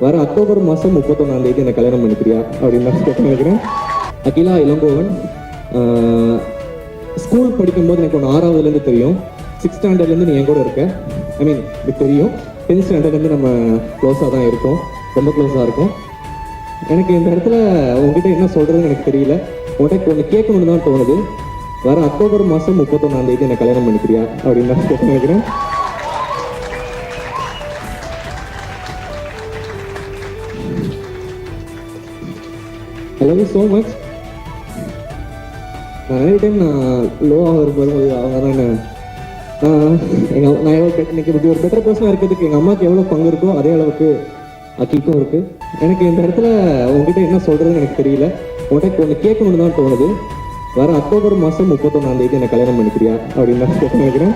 வர அக்டோபர் மாதம் 31ஆம் தேதி என்னை கல்யாணம் பண்ணிக்கிறியா அப்படின்னு தான் கேட்டு நினைக்கிறேன். அகிலா இளங்கோவன், ஸ்கூல் படிக்கும்போது எனக்கு ஒன்று 6வதுலேருந்து தெரியும். 6th ஸ்டாண்டர்ட்லேருந்து நீ என் கூட இருக்க. ஐ மீன் இது தெரியும். 10th ஸ்டாண்டர்ட்லேருந்து நம்ம க்ளோஸாக தான் இருக்கோம், ரொம்ப க்ளோஸாக இருக்கும். எனக்கு இந்த இடத்துல உங்ககிட்ட என்ன சொல்கிறதுன்னு எனக்கு தெரியல. உங்கள்கிட்ட ஒன்று கேட்கணுன்னு தான் தோணுது. வர அக்டோபர் மாதம் 31ஆம் தேதி என்னை கல்யாணம் பண்ணிக்கிறியா அப்படின்னு தான் கேட்டு நினைக்கிறேன். I love you so much. நான் நிறைய டைம் லோவாக வரும்போது அவங்க தான் நான் எவ்வளோ இன்னைக்கு இப்படி ஒரு பெட்டர் பர்சனாக இருக்கிறதுக்கு எங்கள் அம்மாவுக்கு எவ்வளோ பங்கு இருக்கோ அதே அளவுக்கு அக்கிக்கும் இருக்குது. எனக்கு இந்த இடத்துல உங்ககிட்ட என்ன சொல்கிறதுன்னு எனக்கு தெரியல. உங்கள்கிட்ட ஒன்று கேட்கணுன்னு தான் தோணுது. வர அக்டோபர் மாதம் 31ஆம் தேதி என்னை கல்யாணம் பண்ணிக்கிறியா அப்படின்னு தான் கேட்டு நினைக்கிறேன்.